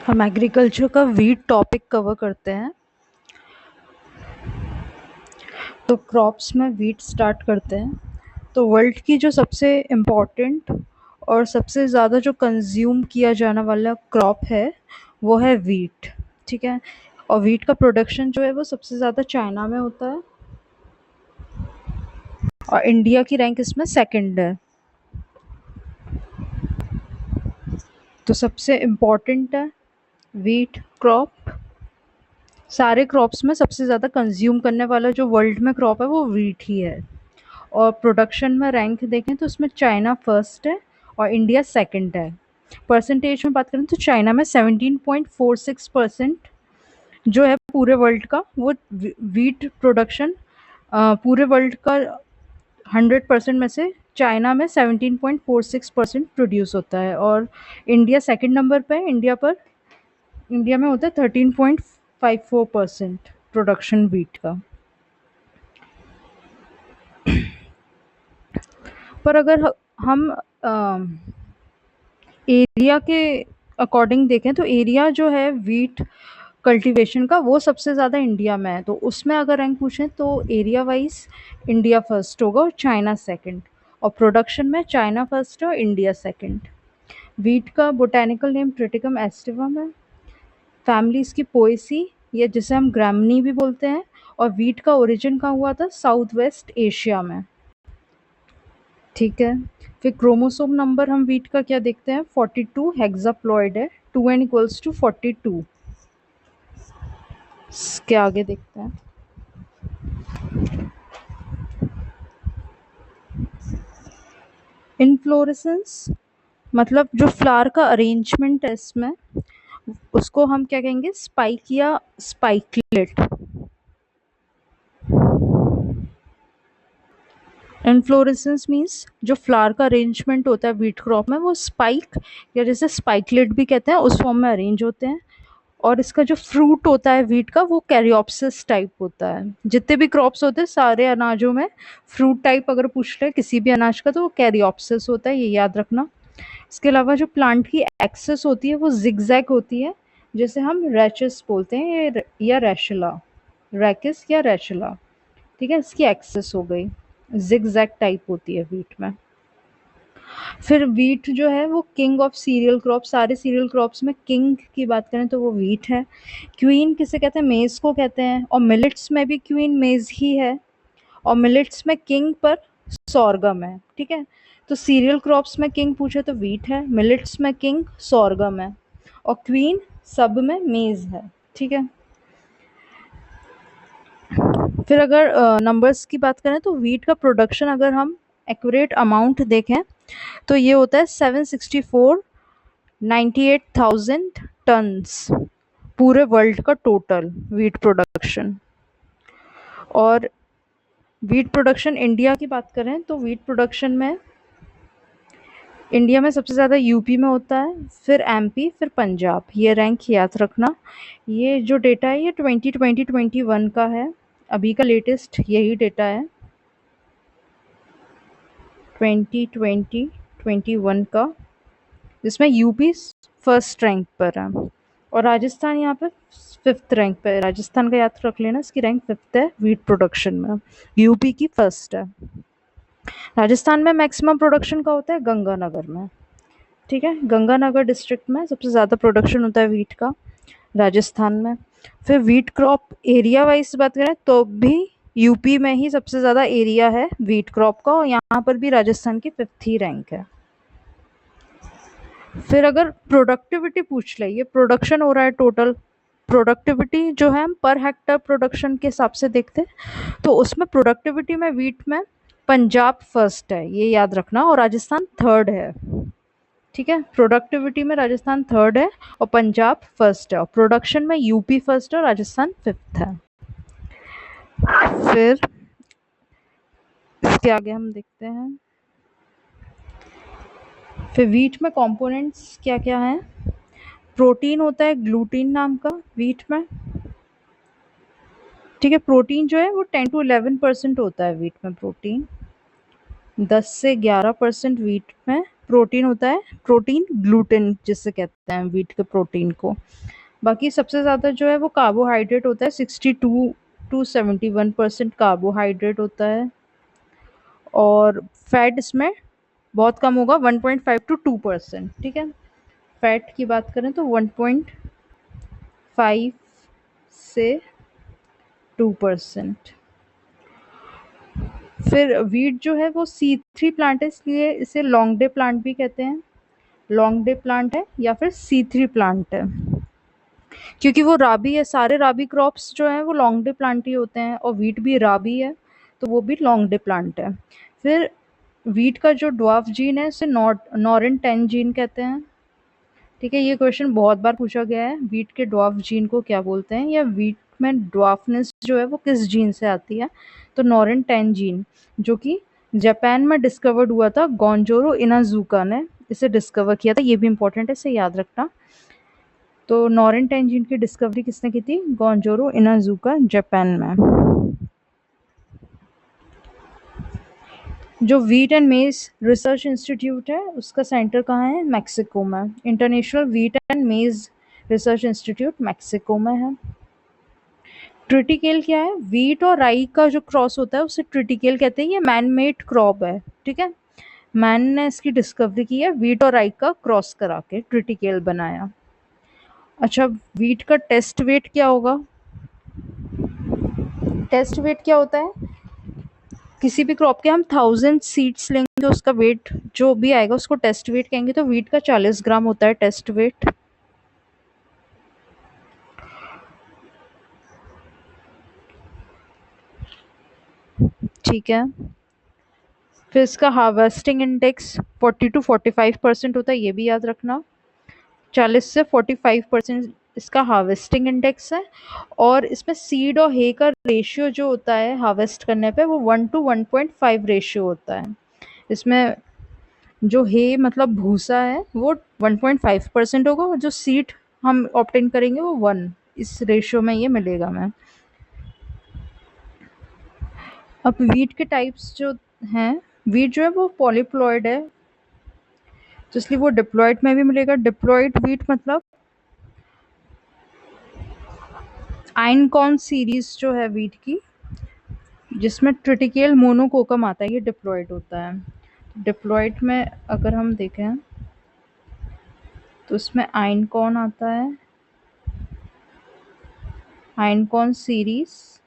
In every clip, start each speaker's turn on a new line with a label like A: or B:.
A: हम एग्रीकल्चर का wheat topic cover करते हैं। तो क्रॉप्स में वीट स्टार्ट करते हैं। तो वर्ल्ड की जो सबसे इम्पोर्टेंट और सबसे ज़्यादा जो कंज्यूम किया जाने वाला क्रॉप है वो है वीट। ठीक है। और वीट का प्रोडक्शन जो है वो सबसे ज़्यादा चाइना में होता है और इंडिया की रैंक इसमें सेकंड है। तो सबसे इम्पोर्टेंट है वीट क्रॉप। सारे क्रॉप्स में सबसे ज़्यादा कंज्यूम करने वाला जो वर्ल्ड में क्रॉप है वो वीट ही है। और प्रोडक्शन में रैंक देखें तो उसमें चाइना फर्स्ट है और इंडिया सेकंड है। परसेंटेज में बात करें तो चाइना में 17.46% जो है पूरे वर्ल्ड का वो वीट प्रोडक्शन पूरे वर्ल्ड का 100% में से चाइना में 17.46% प्रोड्यूस होता है। और इंडिया सेकंड नंबर पे है। इंडिया में होता है 13.54% प्रोडक्शन वीट का। पर अगर हम एरिया के अकॉर्डिंग देखें तो एरिया जो है वीट कल्टीवेशन का वो सबसे ज़्यादा इंडिया में है। तो उसमें अगर रैंक पूछें तो एरिया वाइज इंडिया फर्स्ट होगा और चाइना सेकंड। और प्रोडक्शन में चाइना फर्स्ट है और इंडिया सेकंड। वीट का बोटेनिकल नेम ट्रिटिकम एस्टिवम है। फैमिली इसकी पोएसी या जिसे हम ग्रामनी भी बोलते हैं। और वीट का ओरिजिन कहाँ हुआ था? साउथ वेस्ट एशिया में। ठीक है। फिर क्रोमोसोम नंबर हम वीट का क्या देखते हैं? 42 हेक्साप्लॉइड है। 2n equals to 42। इसके आगे देखते हैं। इनफ्लोरेसेंस मतलब जो फ्लावर का अरेंजमेंट है इसमें उसको हम क्या कहेंगे? स्पाइक या स्पाइकलेट। इनफ्लोरेसेंस मीन्स जो फ्लावर का अरेंजमेंट होता है वीट क्रॉप में वो स्पाइक या जैसे स्पाइकलेट भी कहते हैं उस फॉर्म में अरेंज होते हैं। और इसका जो फ्रूट होता है वीट का वो कैरियोप्सिस टाइप होता है। जितने भी क्रॉप्स होते हैं सारे अनाजों में फ्रूट टाइप अगर पूछ ले किसी भी अनाज का तो वो कैरियोप्सिस होता है, ये याद रखना। इसके अलावा जो प्लांट की एक्सेस होती है वो जिगजैग होती है, जैसे हम रैचेस बोलते हैं या रैशला, रैकिस या रैशला। ठीक है, इसकी एक्सेस हो गई, जिगजैग टाइप होती है वीट में। फिर वीट जो है वो किंग ऑफ सीरियल क्रॉप। सारे सीरियल क्रॉप्स में किंग की बात करें तो वो वीट है। क्वीन किसे कहते हैं? मेज को कहते हैं। और मिलेट्स में भी क्वीन मेज ही है। और मिलेट्स में किंग पर सोरगम है। ठीक है। तो सीरियल क्रॉप्स में किंग पूछे तो वीट है, मिलेट्स में किंग सोरगम है और क्वीन सब में मेज है। ठीक है। फिर अगर नंबर्स की बात करें तो वीट का प्रोडक्शन अगर हम एक्यूरेट अमाउंट देखें तो ये होता है 764,98,000 टन्स पूरे वर्ल्ड का टोटल वीट प्रोडक्शन। और वीट प्रोडक्शन इंडिया की बात करें तो वीट प्रोडक्शन में इंडिया में सबसे ज़्यादा यूपी में होता है, फिर एमपी, फिर पंजाब। ये रैंक याद रखना। ये जो डेटा है ये 2020-21 का है। अभी का लेटेस्ट यही डेटा है 2020-21 का, जिसमें यूपी फर्स्ट रैंक पर है और राजस्थान यहाँ पे फिफ्थ रैंक पे है। राजस्थान का याद रख लेना, इसकी रैंक फिफ्थ है वीट प्रोडक्शन में, यूपी की फर्स्ट है। राजस्थान में मैक्सिमम प्रोडक्शन का होता है गंगानगर में। ठीक है, गंगानगर डिस्ट्रिक्ट में सबसे ज़्यादा प्रोडक्शन होता है वीट का राजस्थान में। फिर वीट क्रॉप एरिया वाइज बात करें तो भी यूपी में ही सबसे ज़्यादा एरिया है वीट क्रॉप का और यहाँ पर भी राजस्थान की फिफ्थ ही रैंक है। फिर अगर प्रोडक्टिविटी पूछ ले, ये प्रोडक्शन हो रहा है टोटल, प्रोडक्टिविटी जो है हम पर हेक्टर प्रोडक्शन के हिसाब से देखते हैं तो उसमें प्रोडक्टिविटी में वीट में पंजाब फर्स्ट है, ये याद रखना, और राजस्थान थर्ड है। ठीक है, प्रोडक्टिविटी में राजस्थान थर्ड है और पंजाब फर्स्ट है और प्रोडक्शन में यूपी फर्स्ट है और राजस्थान फिफ्थ है। फिर इसके आगे हम देखते हैं फिर वीट में कंपोनेंट्स क्या क्या हैं। प्रोटीन होता है ग्लूटीन नाम का वीट में। ठीक है, प्रोटीन जो है वो 10 to 11% होता है वीट में। प्रोटीन 10 से 11% वीट में प्रोटीन होता है, प्रोटीन ग्लूटेन जिसे कहते हैं व्हीट के प्रोटीन को। बाकी सबसे ज़्यादा जो है वो कार्बोहाइड्रेट होता है, 62 to 71% कार्बोहाइड्रेट होता है। और फैट इसमें बहुत कम होगा, 1.5 to 2%। ठीक है, फैट की बात करें तो 1.5 से 2%। फिर वीट जो है वो C3 प्लांट है, इसलिए इसे लॉन्ग डे प्लांट भी कहते हैं। लॉन्ग डे प्लांट है या फिर C3 प्लांट है, क्योंकि वो राबी है। सारे राबी क्रॉप्स जो हैं वो लॉन्ग डे प्लांट ही होते हैं, और वीट भी राबी है तो वो भी लॉन्ग डे प्लांट है। फिर वीट का जो ड्वार्फ जीन है उसे नॉरेन 10 जीन कहते हैं। ठीक है, ये क्वेश्चन बहुत बार पूछा गया है, वीट के ड्वार्फ जीन को क्या बोलते हैं, या वीट में ड्वार्फनेस जो है वो किस जीन से आती है। तो नॉरेन 10 जीन, जो कि जापान में डिस्कवर्ड हुआ था, गोंजोरो इनाजुका ने इसे डिस्कवर किया था। ये भी इंपॉर्टेंट है, इसे याद रखना। तो नॉरेन 10 जीन की डिस्कवरी किसने की थी? गोंजोरो इनाजुका, जापान में। जो व्हीट एंड मेज रिसर्च इंस्टीट्यूट है उसका सेंटर कहाँ है? मैक्सिको में। इंटरनेशनल व्हीट एंड मेज रिसर्च इंस्टीट्यूट मैक्सिको में है। ट्रिटिकेल क्या है? व्हीट और राई का जो क्रॉस होता है उसे ट्रिटिकेल कहते हैं। ये मैन मेड क्रॉप है। ठीक है, मैन ने इसकी डिस्कवरी की है, व्हीट और राई का क्रॉस करा के ट्रिटिकेल बनाया। अच्छा, व्हीट का टेस्ट वेट क्या होगा? टेस्ट वेट क्या होता है? किसी भी क्रॉप के हम 1000 सीड्स लेंगे, उसका वेट जो भी आएगा उसको टेस्ट वेट कहेंगे। तो व्हीट का 40 ग्राम होता है टेस्ट वेट। ठीक है, फिर इसका हार्वेस्टिंग इंडेक्स 40 to 45% होता है, ये भी याद रखना। 40 से 45% इसका हार्वेस्टिंग इंडेक्स है। और इसमें सीड और हे का रेशियो जो होता है हार्वेस्ट करने पे वो 1 to 1.5 रेशियो होता है। इसमें जो हे मतलब भूसा है वो 1.5% होगा, और जो सीड हम ऑप्टेन करेंगे वो 1, इस रेशियो में ये मिलेगा हमें। अब वीट के टाइप्स जो हैं, वीट जो है वो पॉलीप्लॉइड है, तो इसलिए वो डिप्लॉइड में भी मिलेगा। डिप्लॉइड वीट मतलब आइनकॉर्न सीरीज जो है वीट की, जिसमें ट्रिटिकेल मोनोकोकम आता है, ये डिप्लॉइड होता है। डिप्लॉइड में अगर हम देखें तो इसमें आइनकॉर्न आता है, आइनकॉर्न सीरीज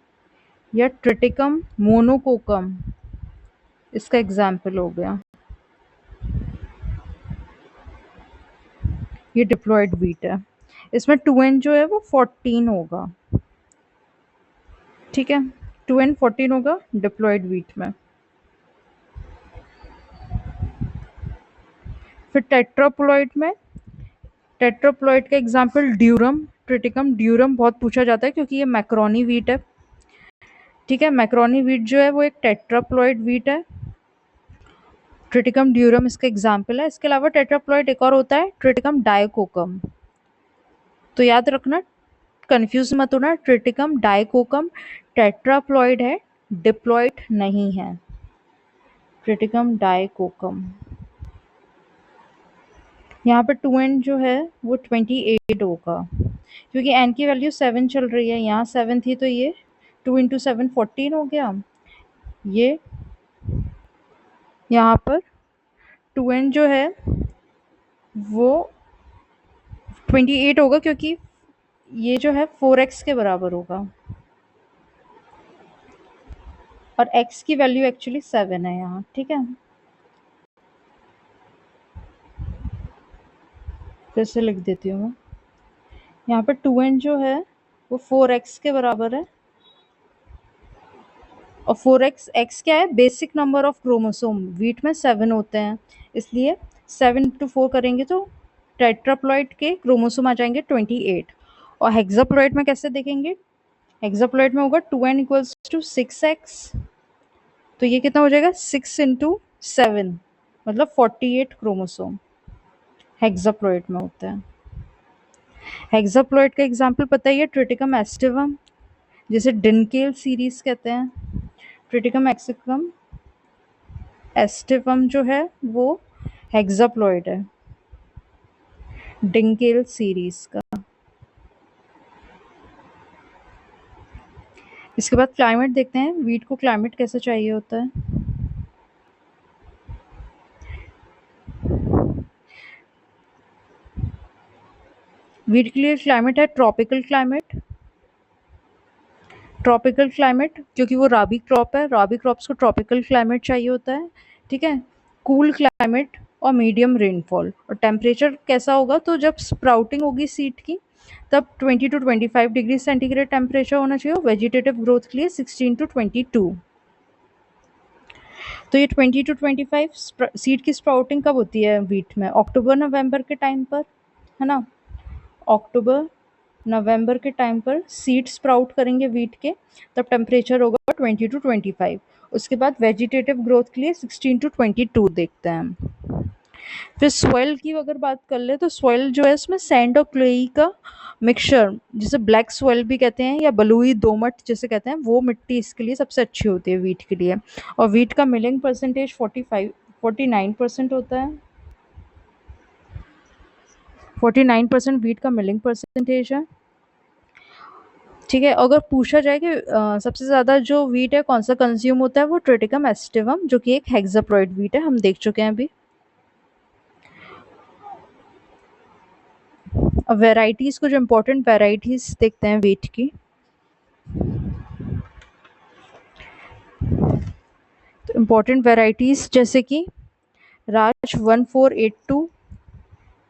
A: या ट्रिटिकम मोनोकोकम इसका एग्जाम्पल हो गया। ये डिप्लॉइड वीट है। इसमें 2n जो है वो 14 होगा। ठीक है, 2n 14 होगा डिप्लॉइड वीट में। फिर टेट्राप्लॉइड में, टेट्राप्लॉइड का एग्जाम्पल ड्यूरम, ट्रिटिकम ड्यूरम बहुत पूछा जाता है क्योंकि ये मैक्रोनी वीट है। ठीक है, मैक्रोनी वीट जो है वो एक टेट्राप्लॉइड वीट है। ट्रिटिकम ड्यूरम इसका एग्जाम्पल है। इसके अलावा टेट्राप्लॉइड एक और होता है, ट्रिटिकम डायकोकम। तो याद रखना, कंफ्यूज मत होना, ट्रिटिकम डायकोकम टेट्राप्लॉइड है, डिप्लॉइड नहीं है। ट्रिटिकम डायकोकम। यहाँ पर 2n जो है वो 28 होगा, क्योंकि n की वैल्यू 7 चल रही है, यहाँ 7 थी तो ये 2 इंटू 7 14 हो गया। ये यहाँ पर 2n जो है वो 28 होगा, क्योंकि ये जो है 4x के बराबर होगा, और x की वैल्यू एक्चुअली 7 है यहाँ। ठीक है, फिर से लिख देती हूँ मैं। यहाँ पर 2n जो है वो 4x के बराबर है, और 4x x क्या है? Basic number of chromosome. Wheat में 7 होते हैं, इसलिए 7 to 4 करेंगे तो टेट्राप्लॉइड के क्रोमोसोम आ जाएंगे 28। और हेक्साप्लॉइड में कैसे देखेंगे? हेक्साप्लॉइड में होगा 2n इक्वल्स टू 6x, तो ये कितना हो जाएगा? 6 इंटू 7 मतलब 48 क्रोमोसोम हेक्साप्लॉइड में होते हैं। हेक्साप्लॉइड का एग्जाम्पल पता ही है, ट्रिटिकम एस्टिवम, जिसे डिनकेल सीरीज कहते हैं। ट्रिटिकम एक्सिकम एस्टिवम जो है वो हेक्साप्लॉइड है, डिंकेल सीरीज का। इसके बाद क्लाइमेट देखते हैं, वीट को क्लाइमेट कैसा चाहिए होता है। वीट के लिए क्लाइमेट है ट्रॉपिकल क्लाइमेट। ट्रॉपिकल क्लाइमेट क्योंकि वो राबी क्रॉप है, राबी क्रॉप्स को ट्रॉपिकल क्लाइमेट चाहिए होता है, ठीक है। कूल क्लाइमेट और मीडियम रेनफॉल। और टेम्परेचर कैसा होगा, तो जब स्प्राउटिंग होगी सीड की तब 20 to 25 डिग्री सेंटीग्रेड टेम्परेचर होना चाहिए। वेजिटेटिव ग्रोथ के लिए 16 to 22। तो ये 20 to 25 सीड की स्प्राउटिंग कब होती है वीट में, अक्टूबर नवंबर के टाइम पर, है ना। अक्टूबर नवंबर के टाइम पर सीड स्प्राउट करेंगे वीट के, तब टेम्परेचर होगा 20 to 25। उसके बाद वेजिटेटिव ग्रोथ के लिए 16 to 22 देखते हैं। फिर सॉइल की अगर बात कर ले तो सॉइल जो है इसमें सैंड और क्लेई का मिक्सचर, जिसे ब्लैक सॉइल भी कहते हैं या बलुई दोमट जिसे कहते हैं, वो मिट्टी इसके लिए सबसे अच्छी होती है वीट के लिए। और वीट का मिलिंग परसेंटेज 49% होता है। 49% वीट का मिलिंग परसेंटेज है, ठीक है। अगर पूछा जाए कि सबसे ज़्यादा जो वीट है कौन सा कंज्यूम होता है, वो ट्रिटिकम एस्टिवम, जो कि एक हेक्साप्लॉइड वीट है, हम देख चुके हैं अभी। अब वेराइटीज़, कुछ इंपॉर्टेंट वेराइटीज़ देखते हैं वीट की। तो इम्पॉर्टेंट वेराइटीज़ जैसे कि राज 1482,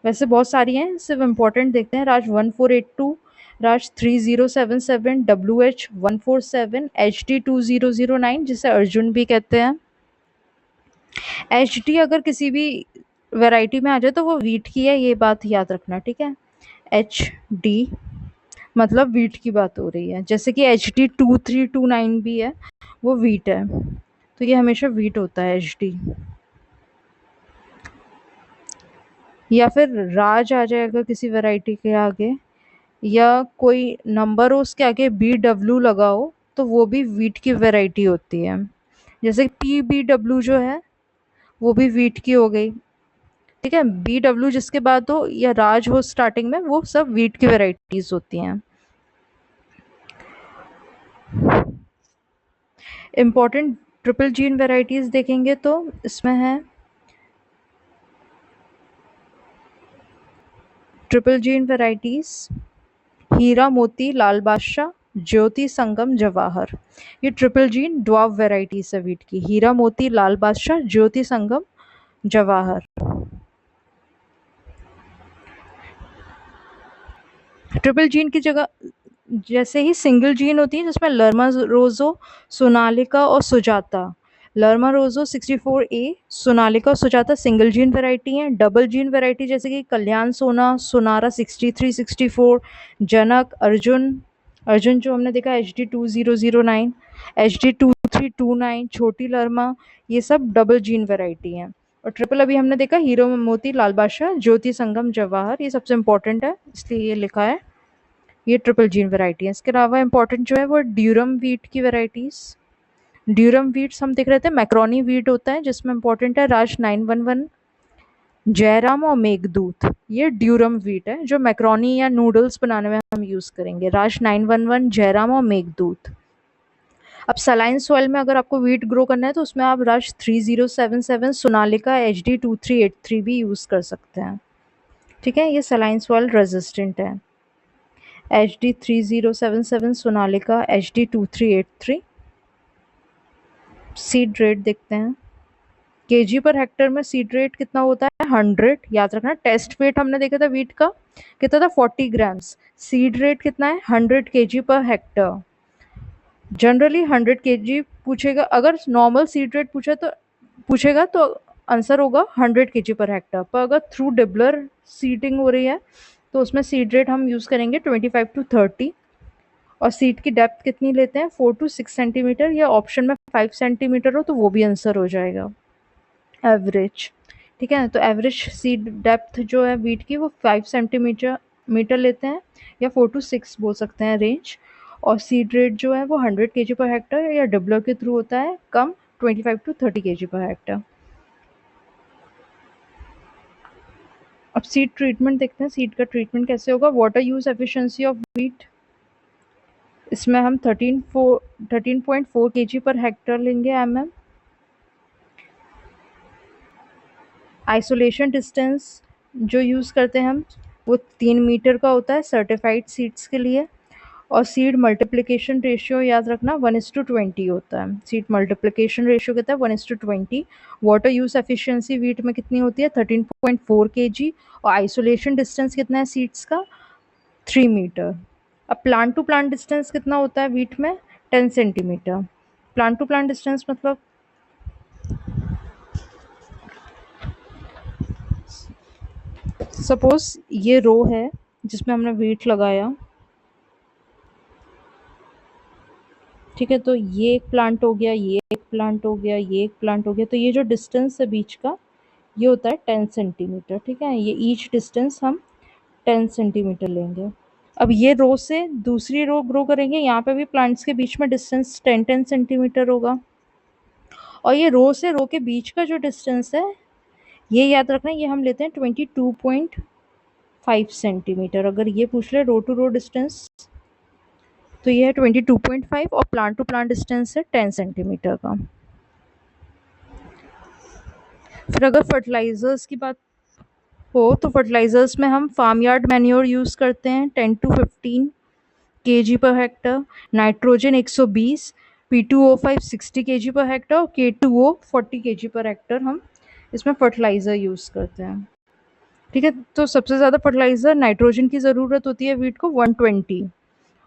A: वैसे बहुत सारी हैं, सिर्फ इम्पोर्टेंट देखते हैं। राज 1482, राज 3077, WH 147, HD 2009 जिसे अर्जुन भी कहते हैं। HD अगर किसी भी वैरायटी में आ जाए तो वो वीट की है, ये बात याद रखना, ठीक है। HD मतलब वीट की बात हो रही है, जैसे कि HD 2329 भी है, वो वीट है, तो ये हमेशा वीट होता है HD। या फिर राज आ जाएगा किसी वैरायटी के आगे, या कोई नंबर हो उसके आगे BW लगाओ, तो वो भी वीट की वैरायटी होती है। जैसे PBW जो है वो भी वीट की हो गई, ठीक है। BW जिसके बाद हो या राज हो स्टार्टिंग में, वो सब वीट की वैरायटीज होती हैं। इम्पोर्टेंट ट्रिपल जीन वैरायटीज देखेंगे तो इसमें है ट्रिपल जीन वैरायटीज, हीरा मोती लाल बादशाह, ज्योति संगम जवाहर। ये ट्रिपल जीन ड्वार्फ वैरायटीज है वीट की, हीरा मोती लाल बादशाह ज्योति संगम जवाहर। ट्रिपल जीन की जगह जैसे ही सिंगल जीन होती है, जिसमें लर्मा रोजो, सोनालिका और सुजाता। लर्मा रोजो 64A, सोनालिका और सुजाता सिंगल जीन वैरायटी हैं। डबल जीन वैरायटी जैसे कि कल्याण सोना, सोनारा 63 64, जनक, अर्जुन, अर्जुन जो हमने देखा HD 2009, HD 2329, छोटी लर्मा, ये सब डबल जीन वैरायटी हैं। और ट्रिपल अभी हमने देखा हीरो मोती लाल बादशाह ज्योति संगम जवाहर, ये सबसे इम्पोर्टेंट है इसलिए ये लिखा है, ये ट्रिपल जीन वैरायटी है। इसके अलावा इंपॉर्टेंट जो है वो ड्यूरम वीट की वैराइटीज़। ड्यूरम वीट्स हम देख रहे थे, मैक्रोनी वीट होता है जिसमें इंपॉर्टेंट है राज 911, जयराम और मेघदूत। ये ड्यूरम वीट है जो मैक्रोनी या नूडल्स बनाने में हम यूज़ करेंगे, राज 911, जयराम और मेघदूत। अब सलाइन सॉइल में अगर आपको वीट ग्रो करना है तो उसमें आप राज 3077, सोनालिका, HD 2383 भी यूज़ कर सकते हैं, ठीक है। ये सलाइन सॉइल रेजिस्टेंट है। HD 3077, Sonalika, HD 2383। Seed rate देखते हैं, केजी पर हेक्टर में सीड रेट कितना होता है, 100। याद रखना, टेस्ट वेट हमने देखा था वीट का कितना था, 40 ग्राम्स। सीड रेट कितना है, 100 KG per hectare. Generally 100 KG पूछेगा, अगर नॉर्मल सीड रेट पूछेगा तो आंसर होगा 100 केजी पर हेक्टर। पर अगर थ्रू डिबलर सीडिंग हो रही है तो उसमें सीड रेट हम यूज़ करेंगे 25 to 30। और सीड की डेप्थ कितनी लेते हैं, 4 to 6 सेंटीमीटर, या ऑप्शन में 5 सेंटीमीटर हो तो वो भी आंसर हो जाएगा, एवरेज, ठीक है। तो एवरेज सीड डेप्थ जो है वीट की वो 5 सेंटीमीटर मीटर लेते हैं, या 4 to 6 बोल सकते हैं रेंज। और सीड रेट जो है वो 100 केजी पर हेक्टर या डिबलर के थ्रू होता है, कम 25 to 30 केजी पर हेक्टर। अब सीड ट्रीटमेंट देखते हैं, सीड का ट्रीटमेंट कैसे होगा। Water use efficiency of wheat, इसमें हम 13.4 kg पर हेक्टर लेंगे mm। आइसोलेशन डिस्टेंस जो यूज़ करते हैं हम वो 3 मीटर का होता है सर्टिफाइड सीड्स के लिए। और सीड मल्टीप्लिकेशन रेशियो याद रखना 1:20 होता है। सीड मल्टीप्लिकेशन रेशियो कहता है 1:20। वाटर यूज एफिशिएंसी वीट में कितनी होती है 13.4 kg। और आइसोलेशन डिस्टेंस कितना है सीड्स का 3 मीटर। अब प्लांट टू प्लांट डिस्टेंस कितना होता है वीट में 10 centimetre. Plant to plant distance मतलब सपोज ये रो है जिसमें हमने वीट लगाया, ठीक है। तो ये एक प्लांट हो गया, ये एक प्लांट हो गया, ये एक प्लांट हो गया। तो ये जो डिस्टेंस है बीच का ये होता है 10 सेंटीमीटर, ठीक है। ये ईच डिस्टेंस हम 10 सेंटीमीटर लेंगे। अब ये रो से दूसरी रो ग्रो करेंगे, यहाँ पे भी प्लांट्स के बीच में डिस्टेंस 10-10 सेंटीमीटर होगा। और ये रो से रो के बीच का जो डिस्टेंस है ये याद रखना, ये हम लेते हैं 22.5 सेंटीमीटर। अगर ये पूछ ले रो टू रो डिस्टेंस तो ये है 22.5 और प्लांट टू प्लांट डिस्टेंस है 10 सेंटीमीटर का। फिर अगर फर्टिलाइजर्स की बात हो तो फर्टिलाइजर्स में हम फार्म यार्ड मैन्योर यूज़ करते हैं 10 to 15 kg per hectare, nitrogen 120, P2O5 60 kg per hectare और K2O 40 kg पर हेक्टर हम इसमें फर्टिलाइज़र यूज़ करते हैं, ठीक है। तो सबसे ज़्यादा फर्टिलाइज़र नाइट्रोजन की ज़रूरत होती है वीट को 120,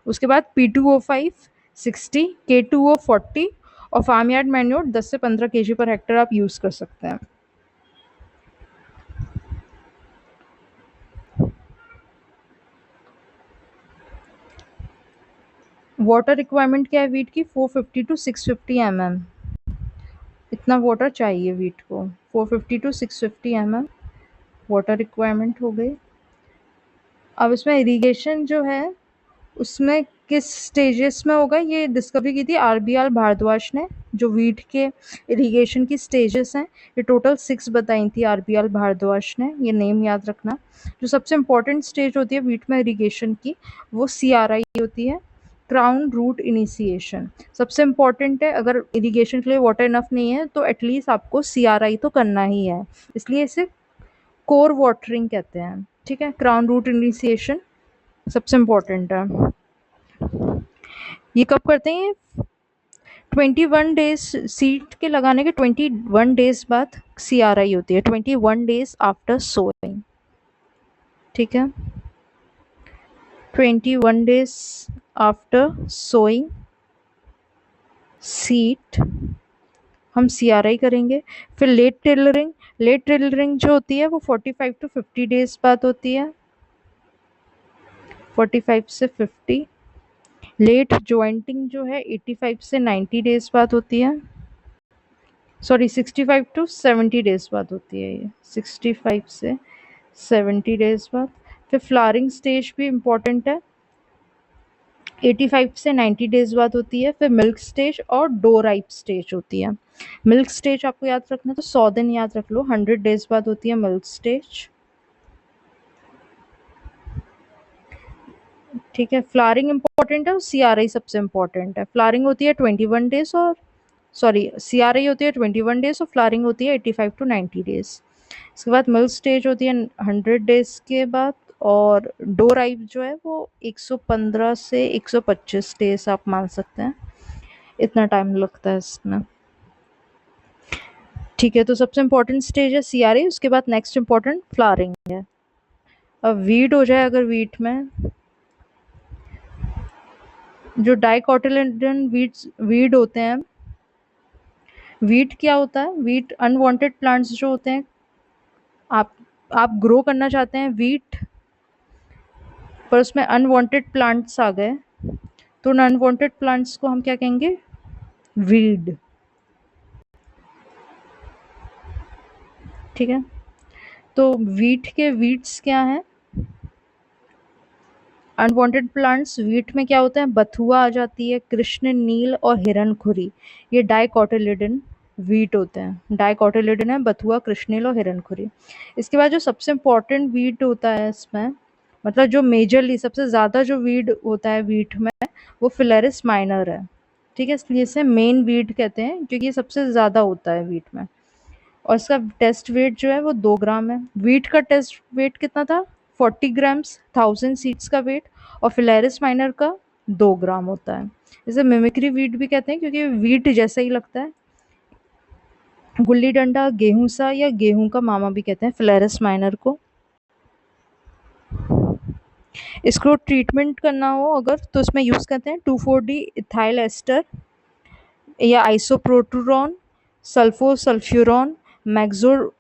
A: उसके बाद P2O5 60, K2O 40 और फार्म यार्ड मैन्योर 10 से 15 kg पर हेक्टर आप यूज़ कर सकते हैं। वाटर रिक्वायरमेंट क्या है वीट की 450 to 650 mm, इतना वाटर चाहिए वीट को। 450 to 650 mm वाटर रिक्वायरमेंट हो गई। अब इसमें इरिगेशन जो है उसमें किस स्टेजेस में होगा ये डिस्कवरी की थी RBR भारद्वाज ने, जो वीट के इरिगेशन की स्टेजेस हैं ये टोटल 6 बताई थी RBR भारद्वाज ने, ये नेम याद रखना। जो सबसे इम्पोर्टेंट स्टेज होती है वीट में इरिगेशन की वो CRI होती है, क्राउन रूट इनिशिएशन। सबसे इम्पॉर्टेंट है, अगर इरिगेशन के लिए वाटर इनफ नहीं है तो एटलीस्ट आपको CRI तो करना ही है, इसलिए इसे कोर वाटरिंग कहते हैं, ठीक है। क्राउन रूट इनिशिएशन सबसे इम्पोर्टेंट है। ये कब करते हैं, 21 डेज सीड के लगाने के 21 डेज बाद CRI होती है, 21 डेज आफ्टर सोइंग, ठीक है। 21 डेज आफ्टर सोइंग सीड हम CRI करेंगे। फिर लेट टिलरिंग, लेट टिलरिंग जो होती है वो 45 to 50 डेज बाद होती है, 45 से 50। लेट ज्वाइंटिंग जो है 85 से 90 डेज बाद होती है, सॉरी 65 to 70 डेज बाद होती है, ये 65 से 70 डेज बाद। फिर फ्लावरिंग स्टेज भी इम्पॉर्टेंट है, 85 से 90 डेज बाद होती है। फिर मिल्क स्टेज और डो राइप स्टेज होती है। मिल्क स्टेज आपको याद रखना तो 100 दिन याद रख लो, 100 डेज बाद होती है मिल्क स्टेज, ठीक है। फ्लावरिंग इंपॉर्टेंट है और CRI सबसे इम्पोर्टेंट है। फ्लावरिंग होती है 21 डेज और सॉरी CRI होती है 21 डेज और फ्लावरिंग होती है 85 to 90 डेज। इसके बाद मिल्क स्टेज होती है 100 डेज के बाद। और डो राइप जो है वो 115 से 125 डेज आप मान सकते हैं, इतना टाइम लगता है इसमें, ठीक है। तो सबसे इम्पोर्टेंट स्टेज है CRI, उसके बाद नेक्स्ट इम्पोर्टेंट फ्लावरिंग है। अब वीड हो जाए, अगर वीट में जो डाइकोटिलेडन वीड होते हैं, वीट क्या होता है, वीट अनवांटेड प्लांट्स जो होते हैं, आप आप ग्रो करना चाहते हैं वीट पर उसमें अनवांटेड प्लांट्स आ गए तो उन अनवांटेड प्लांट्स को हम क्या कहेंगे, वीड, ठीक है। तो वीट के वीड्स क्या हैं, अनवांटेड प्लांट्स वीट में क्या होते हैं, बथुआ आ जाती है, कृष्ण नील और हिरनखुरी, ये डाइकोटिलिडन वीट होते हैं, डाइकोटिलिडन है, बथुआ, कृष्णिल और हिरनखुरी। इसके बाद जो सबसे इम्पोर्टेंट वीट होता है इसमें, मतलब जो मेजरली सबसे ज़्यादा जो वीट होता है वीट में, वो फिलेरिस माइनर है। ठीक है, इसलिए इसे मेन वीट कहते हैं क्योंकि ये सबसे ज़्यादा होता है वीट में। और इसका टेस्ट वेट जो है वो 2 ग्राम है। वीट का टेस्ट वेट कितना था? 40 ग्राम्स, 1000 सीड्स का वेट। और फिलेरिस माइनर का 2 ग्राम होता है। इसे मिमिक्री वीट भी कहते हैं क्योंकि वीट जैसा ही लगता है। गुल्ली डंडा, गेहूं सा या गेहूं का मामा भी कहते हैं फिलेरिस माइनर को। इसको ट्रीटमेंट करना हो अगर तो इसमें यूज़ करते हैं 2,4-D इथाइल एस्टर या आइसोप्रोटूरॉन, सल्फोसल्फ्यूरॉन, मैग्जोर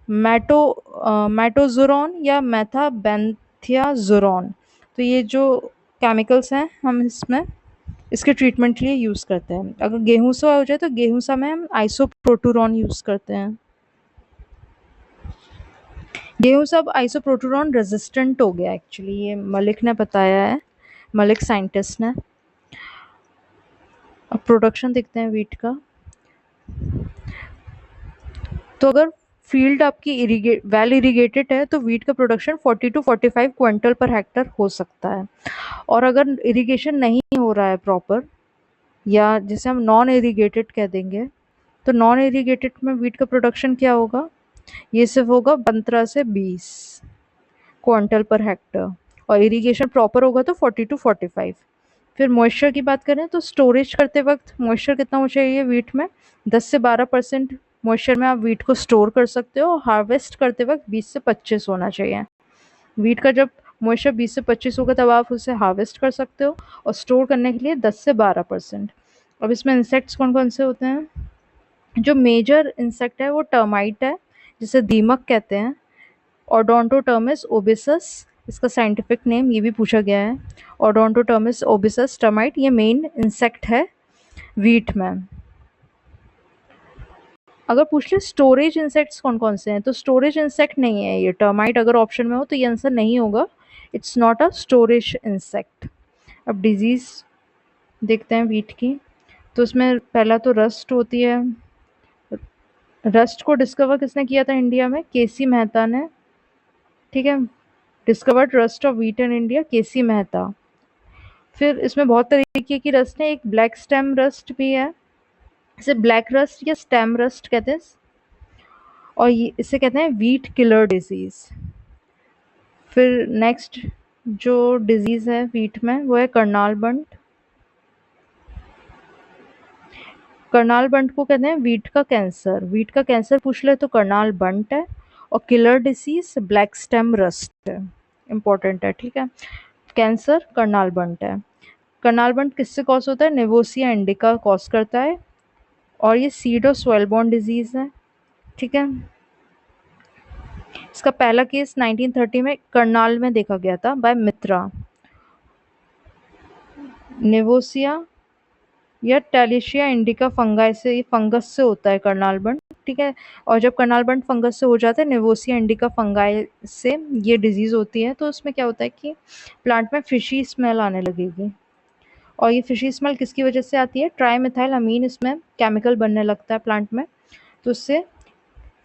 A: मैटो मैटोज़ोरॉन या मेथाबेंथियाज़ोरॉन। तो ये जो केमिकल्स हैं हम इसमें इसके ट्रीटमेंट के लिए यूज़ करते हैं। अगर गेहूँ सा हो जाए तो गेहूँ सा में हम आइसोप्रोटूरॉन यूज़ करते हैं। गेहूँ सब आइसोप्रोटूरॉन रेजिस्टेंट हो गया एक्चुअली, ये मलिक ने बताया है, मलिक साइंटिस्ट ने। अब प्रोडक्शन देखते हैं वीट का। तो अगर फील्ड आपकी वेल इरिगेटेड है तो वीट का production 40 to 45 quintal per hectare हो सकता है। और अगर इरिगेशन नहीं हो रहा है प्रॉपर, या जिसे हम नॉन इरिगेटेड कह देंगे, तो नॉन इरिगेटेड में वीट का प्रोडक्शन क्या होगा? ये सिर्फ होगा 15 से 20 क्विंटल पर हेक्टर। और इरिगेशन प्रॉपर होगा तो 40 to 45। फिर मॉइस्चर की बात करें तो स्टोरेज करते वक्त मॉइस्चर कितना होना चाहिए वीट में? 10 से 12% मॉइस्चर में आप वीट को स्टोर कर सकते हो। हार्वेस्ट करते वक्त 20 से 25 होना चाहिए। वीट का जब मॉइस्चर 20 से 25 होगा तब आप उसे हार्वेस्ट कर सकते हो। और स्टोर करने के लिए 10 से 12%। अब इसमें इंसेक्ट्स कौन कौन से होते हैं? जो मेजर इंसेक्ट है वो टर्माइट है, जिसे दीमक कहते हैं। ओडोंटोटर्मिस ओबिसस इसका साइंटिफिक नेम, ये भी पूछा गया है। ओडोंटोटर्मिस ओबिसस टर्माइट, ये मेन इंसेक्ट है वीट में। अगर पूछ ले स्टोरेज इंसेक्ट्स कौन कौन से हैं, तो स्टोरेज इंसेक्ट नहीं है ये। टर्माइट अगर ऑप्शन में हो तो ये आंसर नहीं होगा। It's not a storage insect. अब डिजीज देखते हैं वीट की। तो उसमें पहला तो रस्ट होती है। रस्ट को डिस्कवर किसने किया था इंडिया में? केसी मेहता ने। ठीक है, discovered rust of wheat in India, K C Mehta. फिर इसमें बहुत तरीके की रस्ट है, एक ब्लैक स्टेम रस्ट भी है, इसे ब्लैक रस्ट या स्टेम रस्ट कहते हैं। और ये इसे कहते हैं व्हीट किलर डिजीज। फिर नेक्स्ट जो डिजीज है व्हीट में वो है करनाल बंट। करनाल बंट को कहते हैं व्हीट का कैंसर। व्हीट का कैंसर पूछ ले तो करनाल बंट है। और killer disease black stem rust है, इंपॉर्टेंट है। ठीक है, कैंसर करनाल बंट है। करनाल बंट किससे कॉज होता है? नेवोसिया इंडिका कॉज करता है। और ये सीड और सॉइल बॉर्न डिजीज है। ठीक है, इसका पहला केस 1930 में करनाल में देखा गया था बाय मित्रा। नेवोसिया या टेलिशिया इंडिका फंगाई से, ये फंगस से होता है करनाल बंट। ठीक है, और जब करनाल बंट फंगस से हो जाता है, नेवोसिया इंडिका फंगाई से ये डिजीज होती है, तो उसमें क्या होता है कि प्लांट में फिशी स्मेल आने लगेगी। और ये फिशी स्मेल किसकी वजह से आती है? ट्राईमिथाइल अमीन इसमें केमिकल बनने लगता है प्लांट में, तो उससे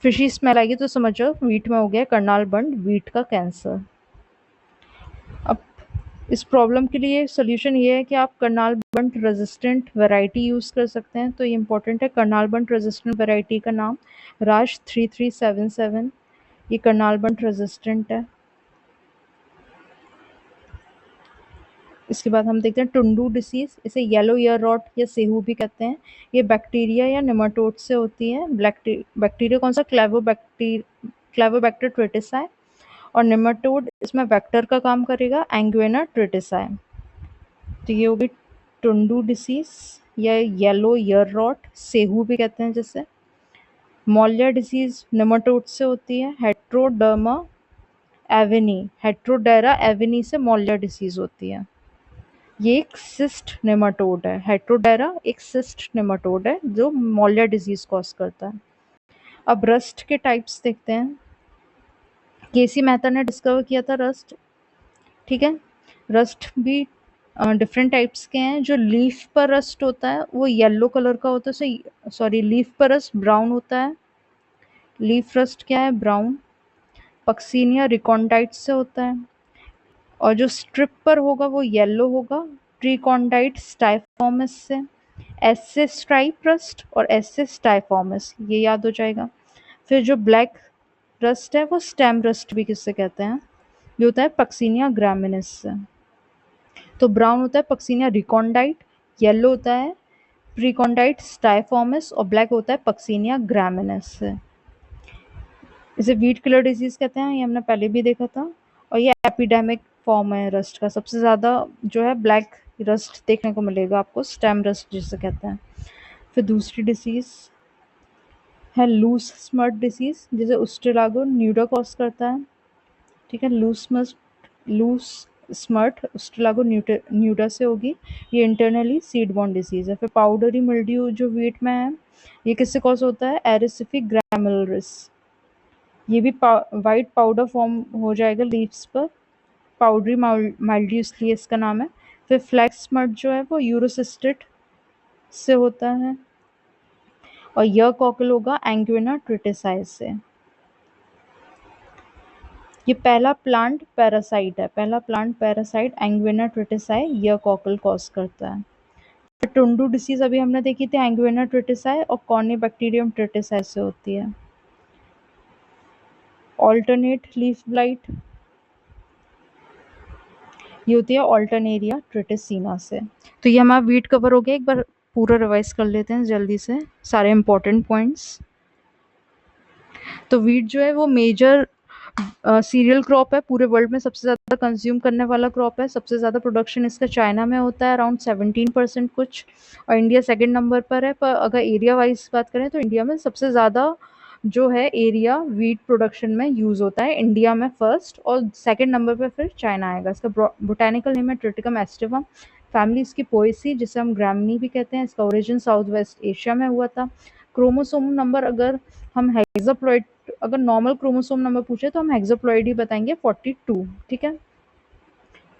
A: फिशी स्मेल आएगी। तो समझो वीट में हो गया करनाल बंट वीट का कैंसर। अब इस प्रॉब्लम के लिए सोल्यूशन ये है कि आप करनाल बंट रेजिस्टेंट वैरायटी यूज़ कर सकते हैं। तो ये इंपॉर्टेंट है, करनाल बंट रेजिस्टेंट वैरायटी का नाम राज 3377। ये करनाल बंट रेजिस्टेंट है। इसके बाद हम देखते हैं टुंडू डिसीज, इसे येलो ईयर रॉट या सेहू भी कहते हैं। ये बैक्टीरिया या निमाटोड से होती है। बैक्टीरिया कौन सा? क्लेवोबैक्टर ट्रेटिसाई। और निमाटोड इसमें वेक्टर का काम करेगा, एंग्वेना ट्रेटिसाई। तो ये होगी टुंडू डिसीज या येलो ईयर रॉट, सेहू भी कहते हैं जिसे। मॉलिया डिसीज निमाटोड से होती है, हेट्रोडर्मा एविनी, हेट्रोडेरा एविनी से मॉलिया डिसीज होती है। ये एक सिस्ट नेमाटोड है। हेट्रोडेरा एक सिस्ट नेमाटोड है जो मॉलिया डिजीज कॉज करता है। अब रस्ट के टाइप्स देखते हैं। केसी मेहता ने डिस्कवर किया था रस्ट। ठीक है, रस्ट भी डिफरेंट टाइप्स के हैं। जो लीफ पर रस्ट होता है वो येलो कलर का होता है, सॉरी लीफ पर रस्ट ब्राउन होता है। लीफ रस्ट क्या है? ब्राउन। पक्सीनिया रिकॉन्डाइट से होता है। और जो स्ट्रिप पर होगा वो येलो होगा, ट्रीकॉन्डाइट स्टाइफॉर्मिस से। एस से स्ट्राइप रस्ट और एस से स्टाइफॉर्मिस, ये याद हो जाएगा। फिर जो ब्लैक रस्ट है वो स्टेम रस्ट भी किससे कहते हैं, ये होता है पक्सीनिया ग्रामिनिस से। तो ब्राउन होता है पक्सीनिया रिकॉन्डाइट, येलो होता है प्रीकॉन्डाइट स्टाइफॉर्मिस और ब्लैक होता है पक्सीनिया ग्रामिनिस से। इसे वीट किलर डिजीज कहते हैं, ये हमने पहले भी देखा था। और ये एपिडेमिक फॉर्म है रस्ट का। सबसे ज़्यादा जो है ब्लैक रस्ट देखने को मिलेगा आपको, स्टेम रस्ट जिसे कहते हैं। फिर दूसरी डिसीज़ है लूज स्मर्ट डिसीज़, जिसे उस्टेरागो न्यूडा कॉज करता है। ठीक है, लूज स्मर्ट उस्टेरागो न्यूडा से होगी। ये इंटरनली सीड बॉर्न डिसीज़ है। फिर पाउडरी मिल्ड्यू जो वीट में है, ये किससे कॉज होता है? एरिसिफिक ग्रैनुलोरिस। ये भी वाइट पाउडर फॉर्म हो जाएगा लीव्स पर। पाउडरी माइल्ड्यू इसलिए इसका नाम है। फिर फ्लैक्स स्मट जो है वो यूरोसिस्टिट से होता है। और यह कॉकल होगा एंग्विना ट्रिटिसाई से। ये पहला प्लांट पैरासाइट है, पहला प्लांट पैरासाइट एंग्विना ट्रिटिसाई यह कॉकल कॉज करता है। फिर टुंडू डिसीज अभी हमने देखी थी, एंग्विना ट्रिटिसाई और कॉर्निबैक्टीरियम ट्रिटिसाई से होती है। ऑल्टरनेट लीफ ब्लाइट, ये होती है ऑल्टरनेरिया ट्रिटिसिना से। तो ये हमारा वीट कवर हो गया। एक बार पूरा रिवाइज कर लेते हैं जल्दी से सारे इंपॉर्टेंट पॉइंट्स। तो वीट जो है वो मेजर सीरियल क्रॉप है, पूरे वर्ल्ड में सबसे ज़्यादा कंज्यूम करने वाला क्रॉप है। सबसे ज़्यादा प्रोडक्शन इसका चाइना में होता है, अराउंड 17% कुछ। और इंडिया सेकंड नंबर पर है। पर अगर एरिया वाइज बात करें तो इंडिया में सबसे ज़्यादा जो है एरिया वीट प्रोडक्शन में यूज़ होता है, इंडिया में फर्स्ट, और सेकंड नंबर पे फिर चाइना आएगा। इसका बोटेनिकल नेम है ट्रिटिकम एस्टिवम। फैमिली इसकी पोएसी, जिसे हम ग्रामनी भी कहते हैं। इसका ओरिजिन साउथ वेस्ट एशिया में हुआ था। क्रोमोसोम नंबर अगर हम हेक्साप्लॉइड, अगर नॉर्मल क्रोमोसोम नंबर पूछे तो हम हेक्साप्लॉइड ही बताएंगे, 42। ठीक है।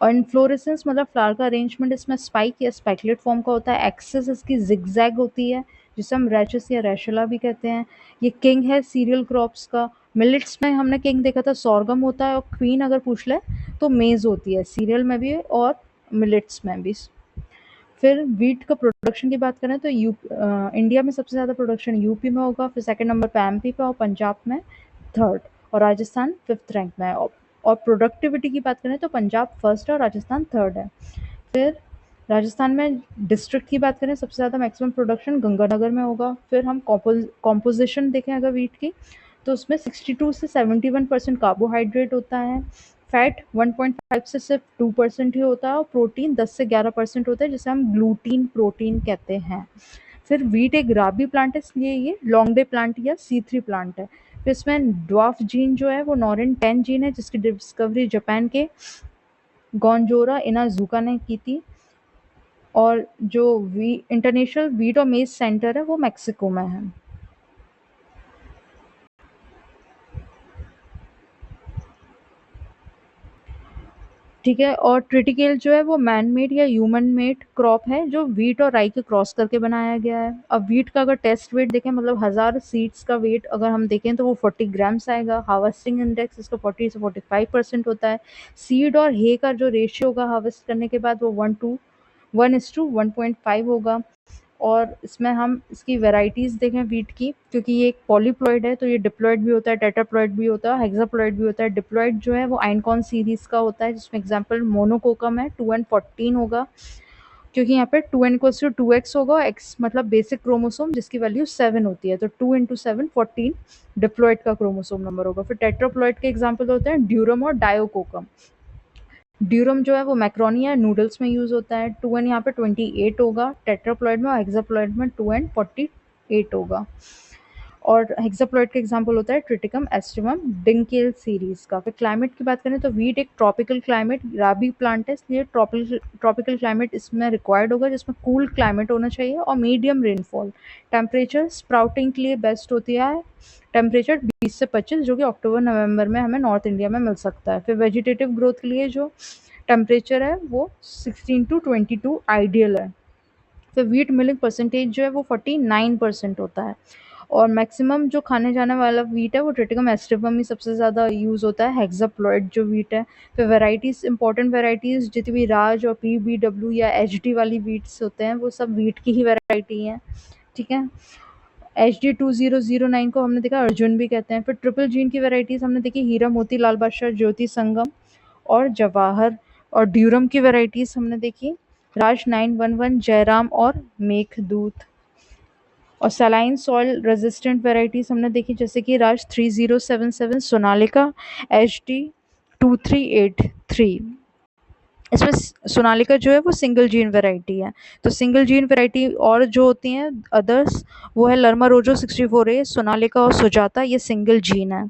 A: और इन्फ्लोरेसेंस मतलब फ्लावर का अरेंजमेंट इसमें स्पाइक या स्पाइकलेट फॉर्म का होता है। एक्सेस इसकी जिगजैग होती है, जिसे हम रैचस या रैशुला भी कहते हैं। ये किंग है सीरियल क्रॉप्स का। मिलेट्स में हमने किंग देखा था, सॉर्गम होता है। और क्वीन अगर पूछ ले तो मेज होती है, सीरियल में भी और मिलेट्स में भी। फिर वीट का प्रोडक्शन की बात करें तो इंडिया में सबसे ज़्यादा प्रोडक्शन यूपी में होगा, फिर सेकंड नंबर पे एमपी पे और पंजाब में थर्ड, और राजस्थान फिफ्थ रैंक में है। और प्रोडक्टिविटी की बात करें तो पंजाब फर्स्ट है और राजस्थान थर्ड है। फिर राजस्थान में डिस्ट्रिक्ट की बात करें, सबसे ज़्यादा मैक्सिमम प्रोडक्शन गंगानगर में होगा। फिर हम कॉम्पोजिशन देखें अगर वीट की, तो उसमें 62 से 71% कार्बोहाइड्रेट होता है। फैट 1.5 से सिर्फ 2% ही होता है। और प्रोटीन 10 से 11% होता है, जिसे हम ग्लूटीन प्रोटीन कहते हैं। फिर वीट एक राबी प्लांट है, इसलिए ये लॉन्ग डे प्लांट या C3 प्लांट है। फिर इसमें ड्वार्फ जीन जो है वो नॉरिन 10 जीन है, जिसकी डिस्कवरी जापान के गोंजोरा इनाजुका ने की थी। और जो इंटरनेशनल वीट और मेज सेंटर है वो मैक्सिको में है। ठीक है। और ट्रिटिकेल जो है वो मैन मेड या ह्यूमन मेड क्रॉप है, जो वीट और राई के क्रॉस करके बनाया गया है। अब वीट का अगर टेस्ट वेट देखें, मतलब 1000 सीड्स का वेट अगर हम देखें तो वो 40 ग्राम्स आएगा। हार्वेस्टिंग इंडेक्स इसका 40 से 45% होता है। सीड और हे का जो रेशियो होगा हार्वेस्ट करने के बाद वो 1:1.5 होगा। और इसमें हम इसकी वैरायटीज़ देखें वीट की, क्योंकि ये एक पॉलीप्लॉइड है, तो ये डिप्लॉइड भी होता है, टेट्राप्लॉइड भी होता है, हेक्साप्लॉइड भी होता है। डिप्लॉइड जो है वो आइनकॉन सीरीज़ का होता है, जिसमें एग्जांपल मोनोकोकम है, 2n14 होगा, क्योंकि यहाँ पे 2n=2x होगा। x मतलब बेसिक क्रोमोसोम, जिसकी वैल्यू 7 होती है, तो 2 × 7 14 डिप्लॉइड का क्रोमोसोम नंबर होगा। फिर टेट्राप्लॉइड के एग्जाम्पल होते हैं ड्यूरम और डायोकोकम। ड्यूरम जो है वो मैक्रोनी या नूडल्स में यूज़ होता है। 2n यहाँ पे 28 होगा टेट्राप्लॉइड में, और हेक्साप्लॉइड में 2n48 होगा। और हेक्साप्लॉइड का एग्जांपल होता है ट्रिटिकम एस्टिवम डिंकेल सीरीज का। फिर क्लाइमेट की बात करें तो वीट एक ट्रॉपिकल क्लाइमेट राबी प्लांट है, इसलिए ट्रॉपिकल क्लाइमेट इसमें रिक्वायर्ड होगा, जिसमें कूल क्लाइमेट होना चाहिए और मीडियम रेनफॉल। टेम्परेचर स्प्राउटिंग के लिए बेस्ट होती है टेम्परेचर 20 से 25, जो कि अक्टूबर नवंबर में हमें नॉर्थ इंडिया में मिल सकता है। फिर वेजिटेटिव ग्रोथ के लिए जो टेम्परेचर है वो 16 to 22 आइडियल है। फिर व्हीट मिल्क परसेंटेज जो है वो 49% होता है। और मैक्सिमम जो खाने जाने वाला व्हीट है वो ट्रिटिकम एस्टिवम ही सबसे ज़्यादा यूज़ होता है, हेक्साप्लॉइड जो व्हीट है। फिर वेराइटीज़, इंपॉर्टेंट वेराइटीज़ जितनी भी राज और PBW या HD वाली व्हीट्स होते हैं वो सब व्हीट की ही वेराइटी हैं, ठीक है। HD 2009 को हमने देखा अर्जुन भी कहते हैं। फिर ट्रिपल जीन की वेराइटीज़ हमने देखी हीरा मोती लाल बादशाह ज्योति संगम और जवाहर। और ड्यूरम की वेराइटीज़ हमने देखी राज 911 जयराम और मेघदूत। और सलाइन सॉइल रेजिस्टेंट वेराइटीज़ हमने देखी जैसे कि राज 3077 सोनालिका HD 2383। इसमें सोनालिका जो है वो सिंगल जीन वैरायटी है। तो सिंगल जीन वैरायटी और जो होती हैं अदर्स वो है लर्मा रोजो 64A, सोनालिका और सुजाता, ये सिंगल जीन है,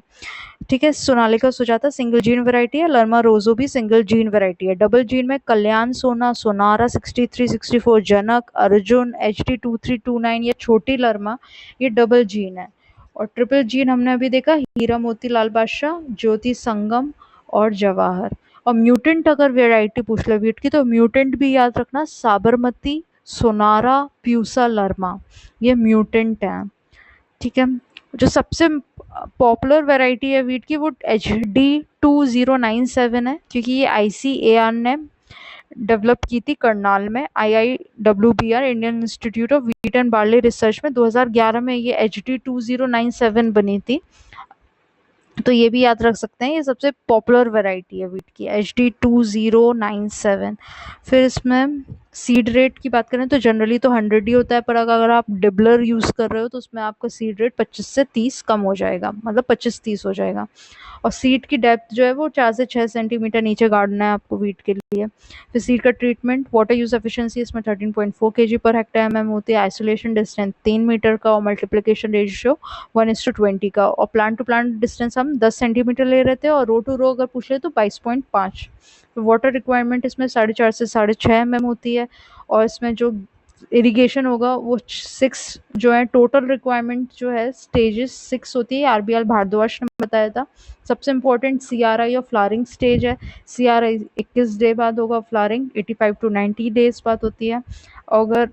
A: ठीक है। Sonalika Sujata single gene variety है, लर्मा रोजो भी सिंगल जीन वैरायटी है। डबल जीन में कल्याण सोना, सोनारा 6364, जनक, अर्जुन HD 2329 या छोटी लर्मा, ये डबल जीन है। और ट्रिपल जीन हमने अभी देखा हीरा मोती लाल बादशाह ज्योति संगम और जवाहर। और म्यूटेंट अगर वैरायटी पूछ ले वीट की तो म्यूटेंट भी याद रखना, साबरमती, सोनारा, प्यूसा, लर्मा, ये म्यूटेंट है, ठीक है। जो सबसे पॉपुलर वैरायटी है वीट की वो HD 2097 है, क्योंकि ये ICAR ने डेवलप की थी करनाल में। IIWBR Indian institute of wheat and barley research में 2011 में ये HD 2097 बनी थी। तो ये भी याद रख सकते हैं, ये सबसे पॉपुलर वैरायटी है वीट की HD 2097। फिर इसमें सीड रेट की बात करें तो जनरली तो 100 ही होता है, पर अगर आप डिबलर यूज़ कर रहे हो तो उसमें आपका सीड रेट 25 से 30 कम हो जाएगा, मतलब 25-30 हो जाएगा। और सीड की डेप्थ जो है वो 4 से 6 सेंटीमीटर नीचे गाड़ना है आपको वीट के लिए। फिर सीड का ट्रीटमेंट, वाटर यूज एफिशिएंसी इसमें 13.4 kg पर हेक्टेयर mm होती है। आइसोलेशन डिस्टेंस 3 मीटर का और मल्टीप्लिकेशन रेशियो 1:20 का। और प्लांट टू प्लांट डिस्टेंस हम 10 सेंटीमीटर ले रहे थे और रो टू रो अगर पूछ ले तो 22.5। वाटर रिक्वायरमेंट इसमें 4.5 से 6.5 mm होती है। और इसमें जो इरिगेशन होगा वो 6 जो है टोटल रिक्वायरमेंट जो है स्टेजेस 6 होती है, RBL भारद्वाज ने बताया था। सबसे इम्पोर्टेंट CRI और फ्लावरिंग स्टेज है। CRI 21 डे बाद होगा, फ्लावरिंग 85 to 90 डेज बाद होती है। अगर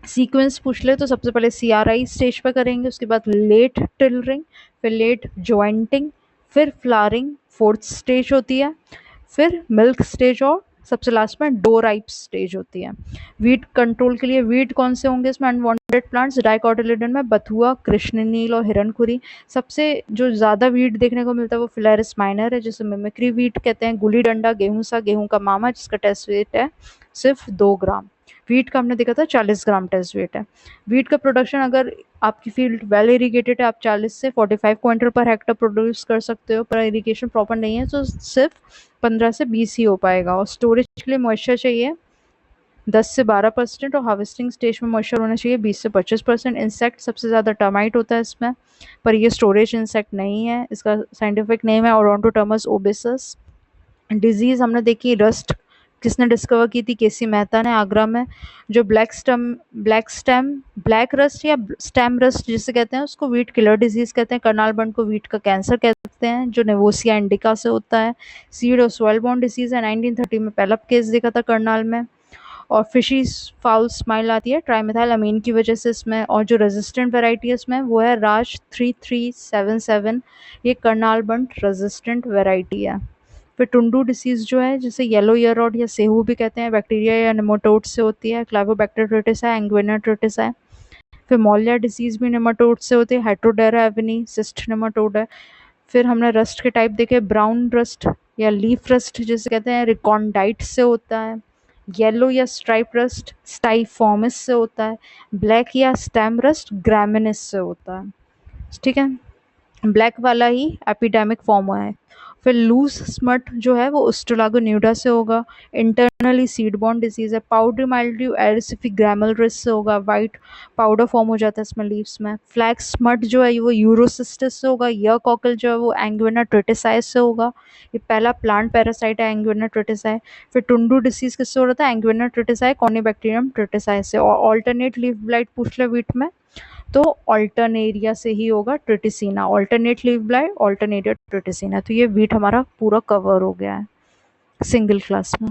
A: सीक्वेंस पूछ ले तो सबसे पहले CRI स्टेज पर करेंगे, उसके बाद लेट टिलरिंग, फिर लेट ज्वाइंटिंग, फिर फ्लावरिंग 4th स्टेज होती है, फिर मिल्क स्टेज और सबसे लास्ट में डो राइप स्टेज होती है। वीट कंट्रोल के लिए वीट कौन से होंगे इसमें अनवांटेड प्लांट्स, डाइकोटिलेडन में बथुआ, कृष्णनील और हिरनखुरी। सबसे जो ज़्यादा वीट देखने को मिलता है वो फिलारिस माइनर है, जिसे मिमिक्री वीट कहते हैं। गुली डंडा, गेहूं सा, गेहूं का मामा, जिसका टेस्ट वेट है सिर्फ 2 ग्राम। वीट का हमने देखा था 40 ग्राम टेस्ट वेट है। वीट का प्रोडक्शन अगर आपकी फील्ड वेल इरीगेटेड है आप 40 से 45 क्विंटल पर हेक्टर प्रोड्यूस कर सकते हो, पर इरीगेशन प्रॉपर नहीं है तो सिर्फ 15 से 20 ही हो पाएगा। और स्टोरेज के लिए मॉइस्चर चाहिए 10 से 12% और हार्वेस्टिंग स्टेज में मॉइस्चर होना चाहिए 20 से 25%। इंसेक्ट सबसे ज़्यादा टर्माइट होता है इसमें, पर ये स्टोरेज इंसेक्ट नहीं है, इसका साइंटिफिक नेम है ओडोंटोटर्मस ओबेसस। डिजीज़ हमने देखी रस्ट, किसने डिस्कवर की थी, KC मेहता ने, आगरा में। जो ब्लैक रस्ट या स्टेम रस्ट जिसे कहते हैं उसको वीट किलर डिजीज़ कहते हैं। करनाल बंड को वीट का कैंसर कहते हैं, जो नेवोसिया इंडिका से होता है। सीड और सॉइल बॉर्न डिजीज़ है, 1930 में पहला केस देखा था करनाल में। और फिशी फाउल स्माइल आती है ट्राइमेथाइल अमीन की वजह से इसमें। और जो रेजिस्टेंट वेराइटी है इसमें वो है राज 3377, ये करनाल बंड रेजिस्टेंट वेराइटी है। फिर टुंडू डिसीज़ जो है जिसे येलो ईयर रॉड या सेहू भी कहते हैं, बैक्टीरिया या नेमाटोड से होती है। क्लाइवोबैक्टर ट्रिटिसा, एंग्विना ट्रिटिसा। फिर मॉलिया डिसीज़ भी नेमाटोड से होती है, हेट्रोडेरा एवनी सिस्ट नेमाटोड है। फिर हमने रस्ट के टाइप देखे, ब्राउन रस्ट या लीफ रस्ट जिसे कहते हैं रिकॉन्डाइट से होता है। येलो या स्ट्राइप रस्ट स्टाइफॉर्मिस से होता है। ब्लैक या स्टेम रस्ट ग्रामिनिस से होता है, ठीक है। ब्लैक वाला ही एपिडेमिक फॉर्म है। फिर लूज स्मट जो है वो उस्टलागो न्यूडा से होगा। इंटरनली सीड बॉर्न डिजीज है। पाउडर माइल्ड्यू एरिसिफिक ग्रैमलरिस से होगा, वाइट पाउडर फॉर्म हो जाता है इसमें लीव्स में। फ्लैक्स स्मट जो है वो यूरोसिस्टिस से होगा। ईयर कॉकल जो है वो एंग्विना ट्रिटिसाई से होगा, ये पहला प्लांट पैरासाइट है एंग्विना ट्रिटिसाई। फिर टुंडू डिसीज किससे हो रहा था, एंग्विना ट्रिटिसाई कॉर्निबैक्टीरियम ट्रिटिसाई से। और ऑल्टरनेट लीफ ब्लाइट पूछ ले वीट में तो ऑल्टरनेरिया से ही होगा, ट्रिटिसिना, ऑल्टरनेट लीफ ब्लाइट ऑल्टरनेरिया ट्रिटिसिना। तो ये वीट हमारा पूरा कवर हो गया है। सिंगल क्लास में।